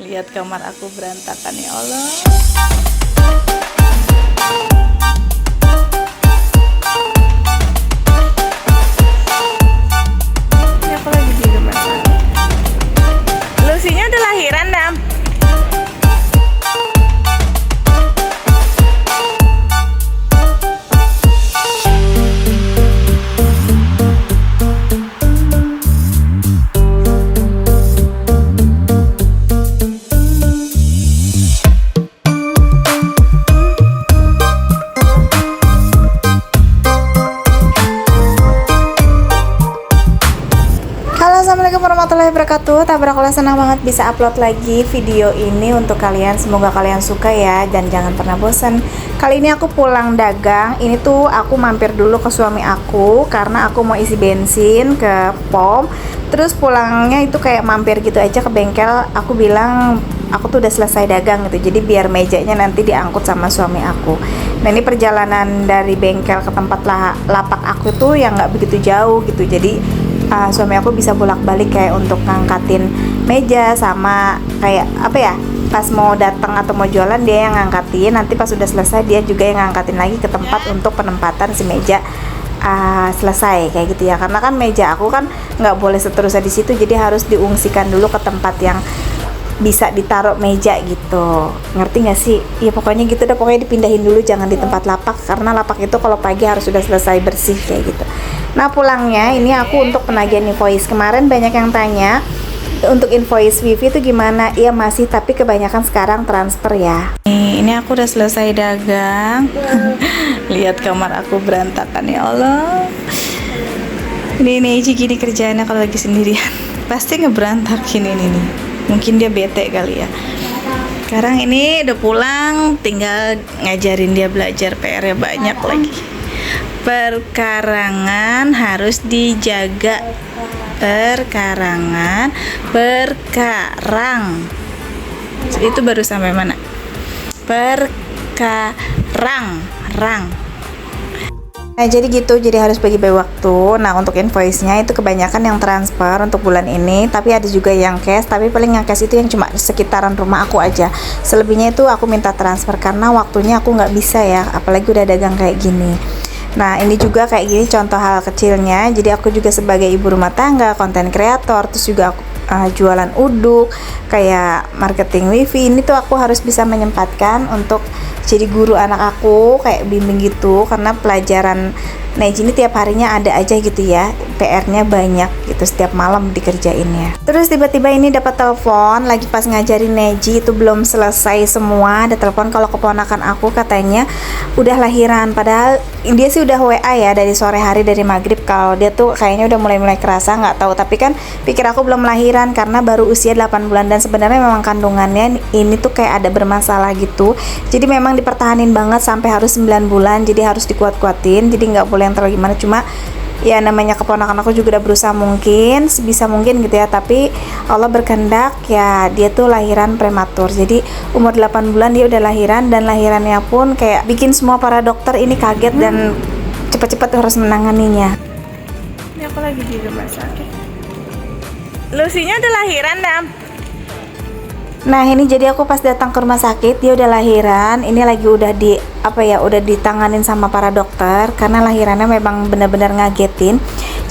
Lihat kamar aku berantakan ya Allah. Ini aku lagi di rumah sakit. Lucy-nya udah lahiran, Dam. Assalamualaikum warahmatullahi wabarakatuh. Tabarakallah, senang banget bisa upload lagi video ini untuk kalian. Semoga kalian suka ya, dan jangan pernah bosan. Kali ini aku pulang dagang. Ini tuh aku mampir dulu ke suami aku karena aku mau isi bensin ke pom. Terus pulangnya itu kayak mampir gitu aja ke bengkel. Aku bilang aku tuh udah selesai dagang gitu, jadi biar mejanya nanti diangkut sama suami aku. Nah, ini perjalanan dari bengkel ke tempat lapak aku tuh yang nggak begitu jauh gitu, jadi suami aku bisa bolak-balik kayak untuk ngangkatin meja sama kayak apa ya, pas mau datang atau mau jualan dia yang ngangkatin, nanti pas udah selesai dia juga yang ngangkatin lagi ke tempat untuk penempatan si meja selesai kayak gitu ya. Karena kan meja aku kan nggak boleh seterusnya di situ, jadi harus diungsikan dulu ke tempat yang bisa ditaruh meja gitu, ngerti nggak sih? Ya pokoknya gitu deh, pokoknya dipindahin dulu, jangan di tempat lapak, karena lapak itu kalau pagi harus sudah selesai bersih kayak gitu. Nah, pulangnya ini aku untuk penagihan invoice. Kemarin banyak yang tanya untuk invoice wifi itu gimana. Iya masih, tapi kebanyakan sekarang transfer ya. Ini aku udah selesai dagang. Lihat kamar aku berantakan ya Allah. Ini gini kerjaannya kalau lagi sendirian. Pasti ngeberantakin ini nih. Mungkin dia bete kali ya. Sekarang ini udah pulang, tinggal ngajarin dia belajar, PR-nya banyak lagi. Perkarangan harus dijaga. Perkarangan, berkarang. Itu baru sampai mana? Perkarang, rang. Nah, jadi gitu, jadi harus bagi-bagi waktu. Nah, untuk invoice-nya itu kebanyakan yang transfer untuk bulan ini, tapi ada juga yang cash, tapi paling yang cash itu yang cuma sekitaran rumah aku aja. Selebihnya itu aku minta transfer karena waktunya aku nggak bisa ya, apalagi udah dagang kayak gini. Nah, ini juga kayak gini contoh hal kecilnya. Jadi aku juga sebagai ibu rumah tangga, konten kreator, terus juga aku jualan uduk, kayak marketing wifi, ini tuh aku harus bisa menyempatkan untuk jadi guru anak aku, kayak bimbing gitu, karena pelajaran Neji ini tiap harinya ada aja gitu ya, PR-nya banyak gitu, setiap malam dikerjainnya. Terus tiba-tiba ini dapat telepon lagi pas ngajarin Neji, itu belum selesai semua, ada telepon kalau keponakan aku katanya udah lahiran, padahal dia sih udah WA ya dari sore hari, dari maghrib, kalau dia tuh kayaknya udah mulai kerasa, nggak tahu, tapi kan pikir aku belum lahiran karena baru usia 8 bulan, dan sebenarnya memang kandungannya ini tuh kayak ada bermasalah gitu, jadi memang dipertahanin banget sampai harus 9 bulan, jadi harus dikuat-kuatin, jadi nggak boleh yang terlalu gimana. Cuma ya namanya keponakan aku juga udah berusaha mungkin sebisa mungkin gitu ya, tapi Allah berkehendak ya dia tuh lahiran prematur, jadi umur 8 bulan dia udah lahiran, dan lahirannya pun kayak bikin semua para dokter ini kaget dan cepat-cepat harus menanganinya. Ini aku lagi di rumah sakit. Lucy-nya udah lahiran, Dam. Nah, ini jadi aku pas datang ke rumah sakit dia udah lahiran. Ini lagi udah udah ditanganin sama para dokter karena lahirannya memang benar-benar ngagetin.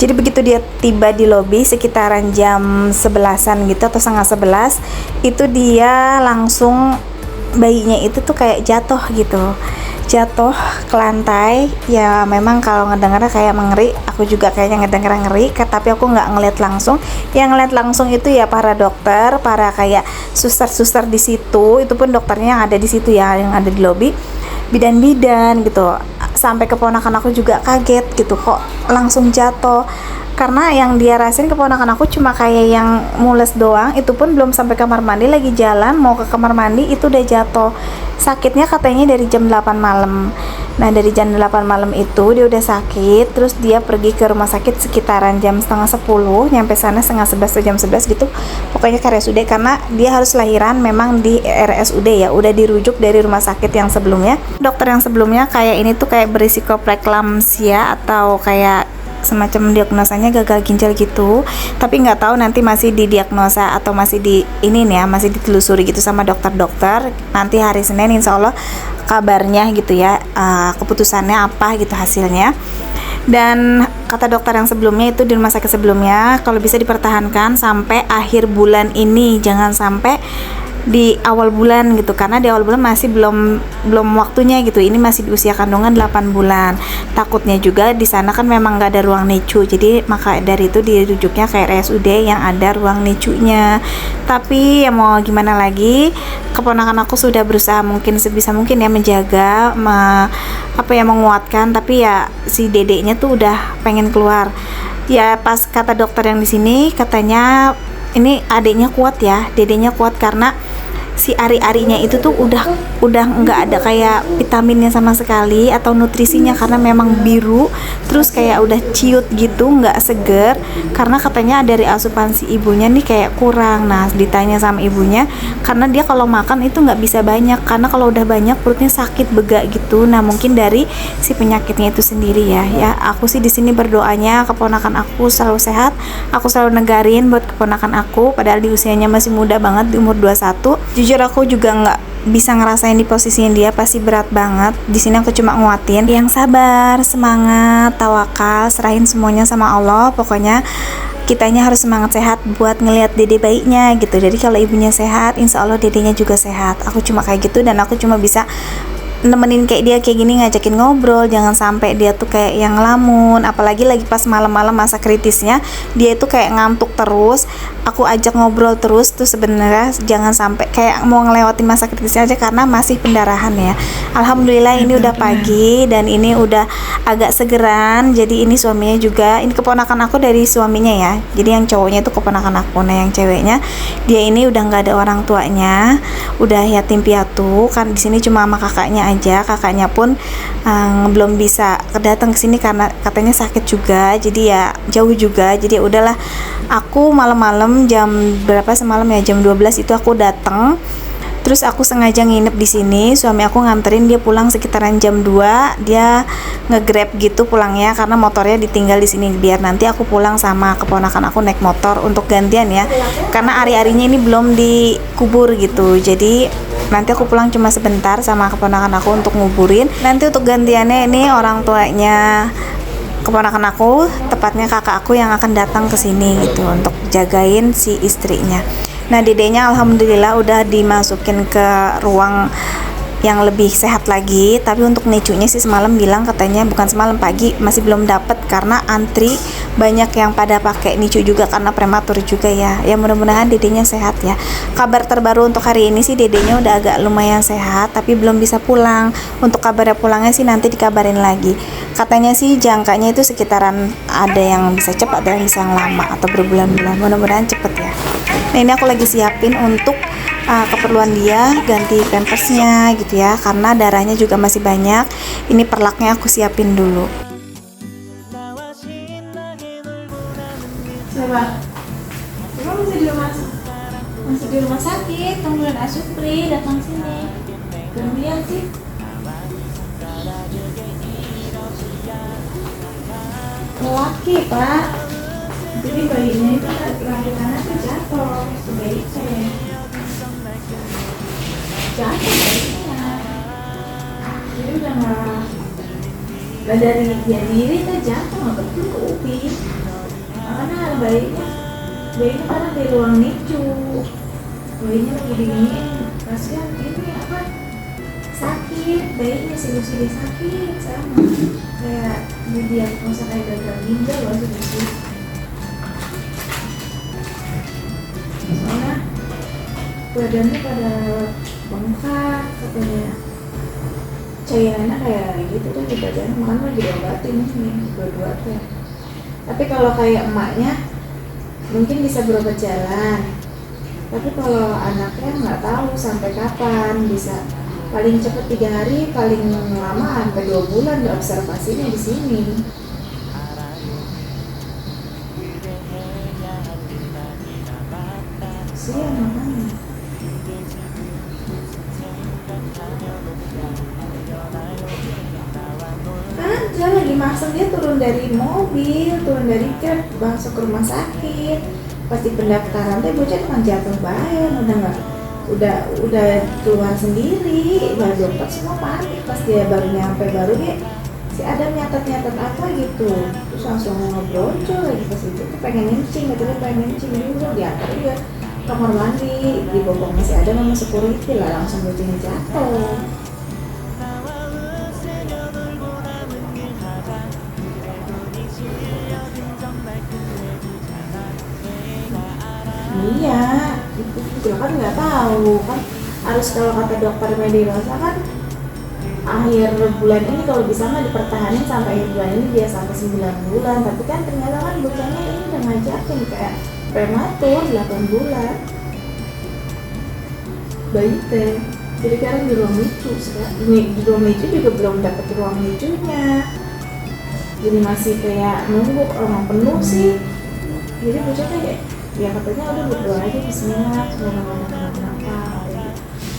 Jadi begitu dia tiba di lobi sekitaran jam 11-an gitu atau setengah 11, itu dia langsung, bayinya itu tuh kayak jatuh gitu, jatuh ke lantai. Ya memang kalau ngedengarnya kayak mengeri, aku juga kayaknya ngedenger ngeri, tapi aku nggak ngeliat langsung. Yang ngeliat langsung itu ya para dokter, para kayak suster-suster di situ, itu pun dokternya yang ada di situ ya, yang ada di lobi, bidan-bidan gitu. Sampai keponakan aku juga kaget gitu, kok langsung jatuh. Karena yang dia rasain keponakan aku cuma kayak yang mules doang, itu pun belum sampai kamar mandi, lagi jalan mau ke kamar mandi itu udah jatuh. Sakitnya katanya dari jam 8 malam. Nah, dari jam 8 malam itu dia udah sakit, terus dia pergi ke rumah sakit sekitaran jam setengah 10, nyampe sana setengah 11 atau jam 11 gitu, pokoknya ke RSUD, karena dia harus lahiran memang di RSUD ya, udah dirujuk dari rumah sakit yang sebelumnya. Dokter yang sebelumnya kayak ini tuh kayak berisiko preeklamsia atau kayak semacam diagnosanya gagal ginjal gitu, tapi nggak tahu nanti masih didiagnosa atau masih di ini nih ya, masih ditelusuri gitu sama dokter-dokter. Nanti hari Senin insya Allah kabarnya gitu ya, keputusannya apa gitu hasilnya. Dan kata dokter yang sebelumnya itu di rumah sakit sebelumnya, kalau bisa dipertahankan sampai akhir bulan ini, jangan sampai di awal bulan gitu, karena di awal bulan masih belum waktunya gitu. Ini masih di usia kandungan 8 bulan. Takutnya juga di sana kan memang nggak ada ruang NICU, jadi maka dari itu dirujuknya ke RSUD yang ada ruang NICU-nya. Tapi ya mau gimana lagi, keponakan aku sudah berusaha mungkin sebisa mungkin ya menjaga, menguatkan, tapi ya si dedeknya tuh udah pengen keluar. Ya pas kata dokter yang di sini katanya ini adiknya kuat ya, dedenya kuat karena si ari-arinya itu tuh udah nggak ada kayak vitaminnya sama sekali atau nutrisinya, karena memang biru terus kayak udah ciut gitu, nggak seger, karena katanya dari asupan si ibunya nih kayak kurang. Nah ditanya sama ibunya, karena dia kalau makan itu nggak bisa banyak, karena kalau udah banyak perutnya sakit begak gitu. Nah mungkin dari si penyakitnya itu sendiri ya. Aku sih di sini berdoanya keponakan aku selalu sehat, aku selalu negarin buat keponakan aku, padahal di usianya masih muda banget, di umur 21. Jujur aku juga nggak bisa ngerasain di posisinya dia, pasti berat banget. Di sini aku cuma nguatin yang sabar, semangat, tawakal, serahin semuanya sama Allah. Pokoknya kitanya harus semangat sehat buat ngelihat dede bayinya gitu. Jadi kalau ibunya sehat, insya Allah dedenya juga sehat. Aku cuma kayak gitu, dan aku cuma bisa nemenin kayak dia kayak gini, ngajakin ngobrol. Jangan sampai dia tuh kayak yang ngelamun, apalagi lagi pas malam-malam masa kritisnya dia itu kayak ngantuk terus. Aku ajak ngobrol terus tuh, sebenarnya jangan sampai kayak mau ngelewatin masa kritisnya aja karena masih pendarahan ya. Alhamdulillah ini udah pagi dan ini udah agak segeran. Jadi ini suaminya juga, ini keponakan aku dari suaminya ya, jadi yang cowoknya itu keponakan aku. Nah yang ceweknya dia ini udah nggak ada orang tuanya, udah yatim piatu kan. Di sini cuma sama kakaknya aja, kakaknya pun belum bisa datang ke sini karena katanya sakit juga, jadi ya jauh juga. Jadi ya udahlah, aku malam-malam jam berapa semalam ya, jam 12 itu aku datang. Terus aku sengaja nginep di sini, suami aku nganterin dia pulang sekitaran jam 2. Dia nge-grab gitu pulangnya karena motornya ditinggal di sini, biar nanti aku pulang sama keponakan aku naik motor untuk gantian ya. Karena ari-arinya ini belum dikubur gitu. Jadi nanti aku pulang cuma sebentar sama keponakan aku untuk nguburin. Nanti untuk gantiannya ini orang tuanya keponakan aku, tepatnya kakak aku yang akan datang ke sini gitu untuk jagain si istrinya. Nah dedenya alhamdulillah udah dimasukin ke ruang yang lebih sehat lagi, tapi untuk NICU-nya sih semalam bilang katanya, bukan semalam, pagi masih belum dapet karena antri banyak yang pada pakai NICU juga karena prematur juga ya. Ya mudah-mudahan dedenya sehat ya. Kabar terbaru untuk hari ini sih dedenya udah agak lumayan sehat tapi belum bisa pulang. Untuk kabarnya pulangnya sih nanti dikabarin lagi. Katanya sih jangkanya itu sekitaran, ada yang bisa cepat, ada yang bisa yang lama atau berbulan-bulan. Mudah-mudahan cepet ya. Nah ini aku lagi siapin untuk keperluan dia, ganti pampersnya gitu ya, karena darahnya juga masih banyak. Ini perlaknya aku siapin dulu. Coba masih di rumah sakit, tungguin Asupri datang sini. Kemudian sih laki pak, jadi bayinya itu lahirannya tuh jatuh, bayinya jatuh bayinya, jadi udah nggak dari dia diri tuh jatuh, nggak betul ke UPI. Makanya bayinya karena di ruang NICU, bayinya lagi diginiin, kasihan ini apa, sakit, bayinya silu-silu sakit sama kayak didiagnosa kayak gagal ginjal loh sih. Soalnya badannya pada bengkak, katanya cairannya kayak gitu kan di badannya, makanya lagi diobatin nih dua-dua tuh. Tapi kalau kayak emaknya mungkin bisa berobat jalan, tapi kalau anaknya nggak tahu sampai kapan, bisa paling cepat 3 hari, paling lama sampai 2 bulan diobservasinya di sini. Sian makanya. Kan dia lagi masang dia turun dari mobil, turun dari truk, masuk ke rumah sakit. Pasti pendaftaran teh bocah cuma jatuh bayar, udah keluar sendiri. Ya dokter semua panik pas dia baru nyampe, baru dia si Adam nyatet apa gitu, terus langsung ngebrojol lagi pas itu tuh pengen kencing, katanya pengen kencing dulu, diantar juga kamar mandi, dibopongnya si Adam sama security lah, langsung bocahnya jatuh. Iya, itu juga kan nggak tahu kan, harus kalau kata dokter Medirosa kan akhir bulan ini kalau bisa mah dipertahankan sampai akhir bulan ini, dia sampai 9 bulan, tapi kan ternyata kan bocahnya ini udah ngajakin kayak prematur 8 bulan bayi teh. Jadi sekarang di ruang lucu, di ruang lucu juga belum dapat ruang lucunya, jadi masih kayak nunggu orang penuh sih. Jadi bocahnya kayak ya katanya udah berdoa aja bismillah semoga nggak ada kenapa-kenapa.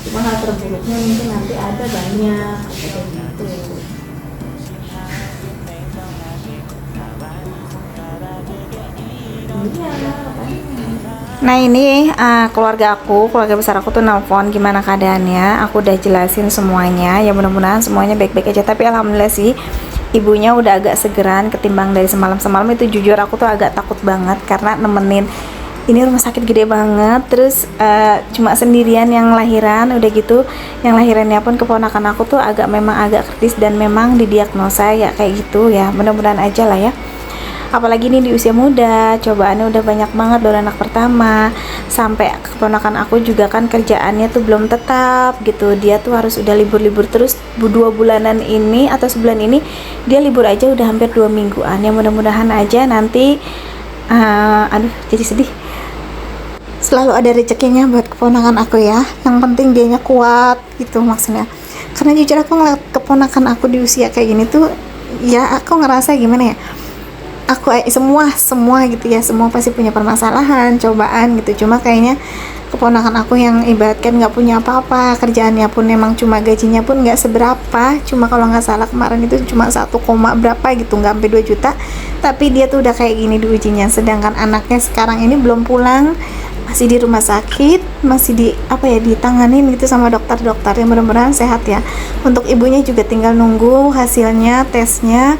Cuma hal terburuknya mungkin nanti ada banyak kayak gitu. Iya, nah ini keluarga besar aku tuh nelfon gimana keadaannya. Aku udah jelasin semuanya, ya mudah-mudahan semuanya baik-baik aja. Tapi alhamdulillah sih ibunya udah agak segeran ketimbang dari semalam itu. Jujur aku tuh agak takut banget karena nemenin, ini rumah sakit gede banget, terus cuma sendirian yang lahiran, udah gitu yang lahirannya pun keponakan aku tuh memang agak kritis dan memang didiagnosa ya kayak gitu ya. Mudah-mudahan aja lah ya, apalagi ini di usia muda, cobaannya udah banyak banget dari anak pertama. Sampai keponakan aku juga kan kerjaannya tuh belum tetap gitu, dia tuh harus udah libur-libur terus 2 bulanan ini atau sebulan ini dia libur aja udah hampir 2 mingguan ya. Mudah-mudahan aja nanti aduh jadi sedih, selalu ada rezekinya buat keponakan aku ya. Yang penting dianya kuat gitu maksudnya, karena jujur aku ngeliat keponakan aku di usia kayak gini tuh ya aku ngerasa gimana ya, aku semua gitu ya, semua pasti punya permasalahan, cobaan gitu. Cuma kayaknya keponakan aku yang ibaratkan nggak punya apa-apa, kerjaannya pun emang cuma gajinya pun nggak seberapa, cuma kalau nggak salah kemarin itu cuma 1, berapa gitu, nggak sampai 2 juta, tapi dia tuh udah kayak gini diujinya. Sedangkan anaknya sekarang ini belum pulang, masih di rumah sakit, masih ditanganin gitu sama dokter-dokter. Yang mudah-mudahan sehat ya. Untuk ibunya juga tinggal nunggu hasilnya tesnya,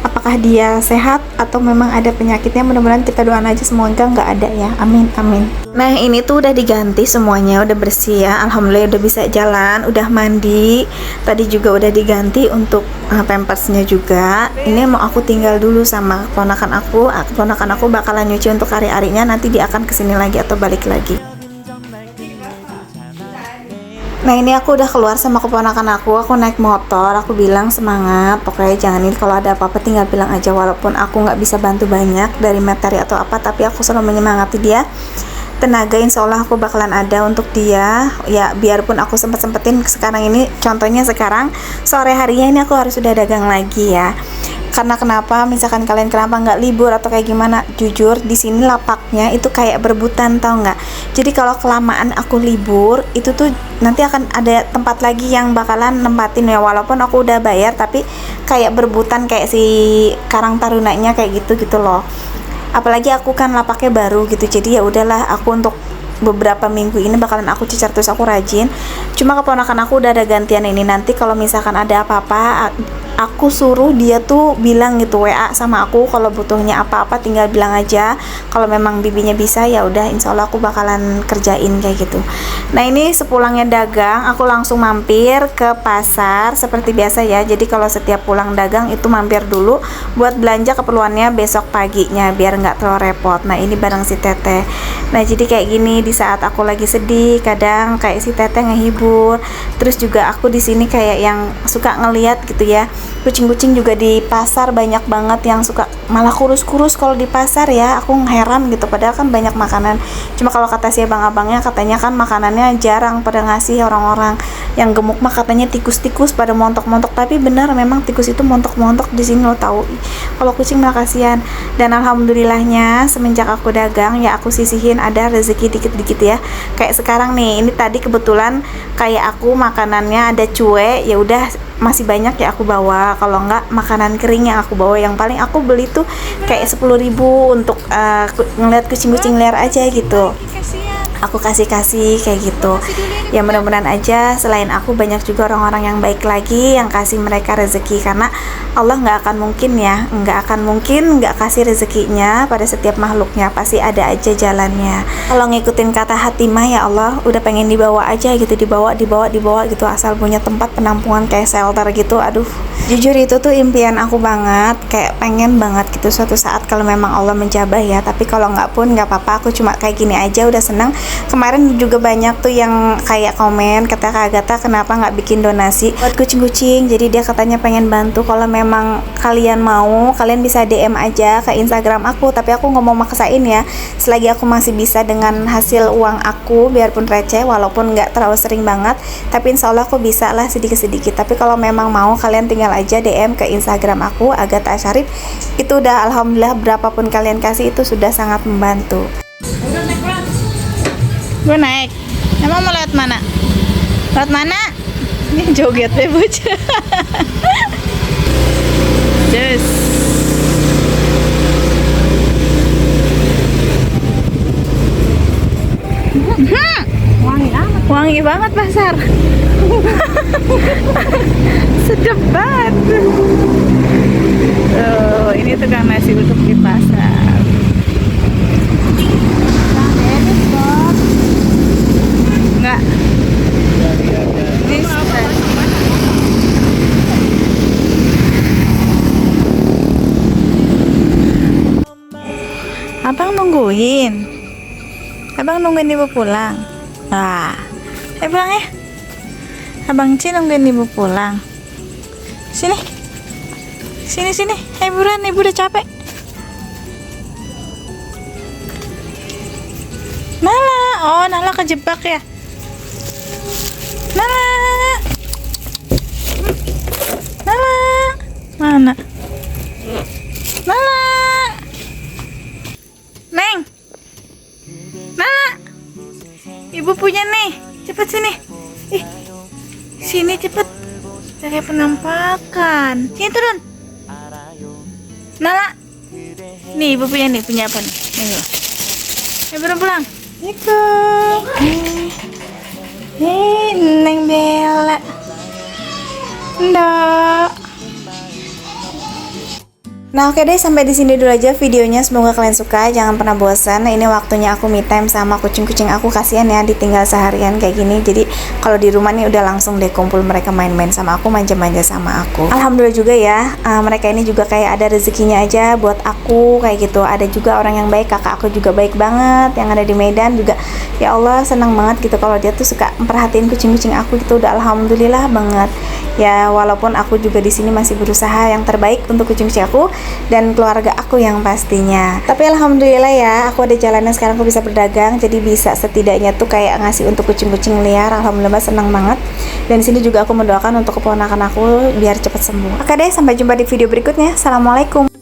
apakah dia sehat atau memang ada penyakitnya. Mudah-mudahan kita doain aja semoga nggak ada ya, amin amin. Nah ini tuh udah diganti semuanya, udah bersih ya, alhamdulillah udah bisa jalan, udah mandi, tadi juga udah diganti untuk pampersnya juga. Ini mau aku tinggal dulu sama keponakan aku bakalan nyuci untuk hari-harinya, nanti dia akan kesini lagi atau balik lagi. Nah ini aku udah keluar sama keponakan aku naik motor, aku bilang semangat, pokoknya jangan, ini kalau ada apa-apa tinggal bilang aja. Walaupun aku nggak bisa bantu banyak dari materi atau apa, tapi aku selalu menyemangati dia. Tenaga insya Allah aku bakalan ada untuk dia ya, biarpun aku sempetin sekarang ini, contohnya sekarang sore harinya ini aku harus sudah dagang lagi ya. Karena kenapa, misalkan kalian kenapa nggak libur atau kayak gimana, jujur di sini lapaknya itu kayak berebutan, tau nggak? Jadi kalau kelamaan aku libur itu tuh nanti akan ada tempat lagi yang bakalan nempatin ya, walaupun aku udah bayar tapi kayak berebutan kayak si Karang Tarunanya kayak gitu loh. Apalagi aku kan lapaknya baru gitu, jadi ya udahlah aku untuk beberapa minggu ini bakalan aku cicar terus, aku rajin. Cuma keponakan aku udah ada gantian ini, nanti kalau misalkan ada apa-apa aku suruh dia tuh bilang gitu, WA sama aku kalau butuhnya apa-apa tinggal bilang aja. Kalau memang bibinya bisa ya udah insya Allah aku bakalan kerjain kayak gitu. Nah ini sepulangnya dagang aku langsung mampir ke pasar seperti biasa ya. Jadi kalau setiap pulang dagang itu mampir dulu buat belanja keperluannya besok paginya biar nggak terlalu repot. Nah ini bareng si Teteh. Nah jadi kayak gini, di saat aku lagi sedih kadang kayak si Teteh ngehibur. Terus juga aku di sini kayak yang suka ngeliat gitu ya, kucing-kucing juga di pasar banyak banget yang suka malah kurus-kurus kalau di pasar ya. Aku heran gitu, padahal kan banyak makanan. Cuma kalau kata si abang-abangnya katanya kan makanannya jarang pada ngasih orang-orang. Yang gemuk mah katanya tikus-tikus pada montok-montok, tapi benar memang tikus itu montok-montok di sini lo tahu. Kalau kucing mah kasihan. Dan alhamdulillahnya semenjak aku dagang ya aku sisihin ada rezeki dikit-dikit ya. Kayak sekarang nih, ini tadi kebetulan kayak aku makanannya ada cuek, ya udah masih banyak ya aku bawa. Kalau enggak makanan kering yang aku bawa, yang paling aku beli tuh kayak 10.000 untuk ngeliat kucing-kucing liar aja gitu. Aku kasih kayak gitu ya. Mudah-mudahan aja selain aku banyak juga orang-orang yang baik lagi yang kasih mereka rezeki, karena Allah nggak akan mungkin nggak kasih rezekinya pada setiap makhluknya, pasti ada aja jalannya. Kalau ngikutin kata hati mah ya Allah udah pengen dibawa aja gitu, dibawa gitu, asal punya tempat penampungan kayak shelter gitu. Aduh, jujur itu tuh impian aku banget, kayak pengen banget gitu suatu saat kalau memang Allah menjabah ya. Tapi kalau nggak pun nggak apa-apa, aku cuma kayak gini aja udah seneng. Kemarin juga banyak tuh yang kayak komen, kata Kak Agatha kenapa nggak bikin donasi buat kucing-kucing. Jadi dia katanya pengen bantu. Kalau memang kalian mau, kalian bisa DM aja ke Instagram aku, tapi aku nggak mau maksain ya. Selagi aku masih bisa dengan hasil uang aku, biarpun receh, walaupun nggak terlalu sering banget, tapi insya Allah aku bisa lah sedikit-sedikit. Tapi kalau memang mau, kalian tinggal aja DM ke Instagram aku Agatha Asyarif. Itu udah alhamdulillah berapapun kalian kasih itu sudah sangat membantu. Gue naik. Emang mau lewat mana? Lewat mana? Ini joget deh bocah. Yes. Wangi banget pasar. Sedap banget. Tuh, ini tukang nasi uduk di pasar. Enggak. Abang nungguin ibu pulang. Wah, pulang ya. Abang Ci nungguin ibu pulang. Sini. Buruan, ibu udah capek. Nala kejebak ya. Nala. Mana? Nala. Neng. Nala. Ibu punya nih. Cepet sini. Sini cepet. Cari penampakan. Sini turun. Nala. Nih ibu punya nih. Punya apa nih? Nih. Ayo pulang. Ikut. Neng Bella. Ndak. Nah oke deh, sampai di sini dulu aja videonya. Semoga kalian suka, jangan pernah bosan. Nah, ini waktunya aku me time sama kucing-kucing aku, kasihan ya ditinggal seharian kayak gini. Jadi kalau di rumah nih udah langsung deh kumpul, mereka main-main sama aku, manja-manja sama aku. Alhamdulillah juga ya, mereka ini juga kayak ada rezekinya aja buat aku kayak gitu. Ada juga orang yang baik, kakak aku juga baik banget yang ada di Medan juga. Ya Allah, senang banget gitu kalau dia tuh suka memperhatiin kucing-kucing aku gitu. Udah alhamdulillah banget. Ya walaupun aku juga di sini masih berusaha yang terbaik untuk kucing-kucing aku dan keluarga aku yang pastinya. Tapi alhamdulillah ya, aku ada jalannya sekarang, aku bisa berdagang, jadi bisa setidaknya tuh kayak ngasih untuk kucing-kucing liar. Alhamdulillah senang banget. Dan di sini juga aku mendoakan untuk keponakan aku biar cepat sembuh. Oke deh, sampai jumpa di video berikutnya. Assalamualaikum.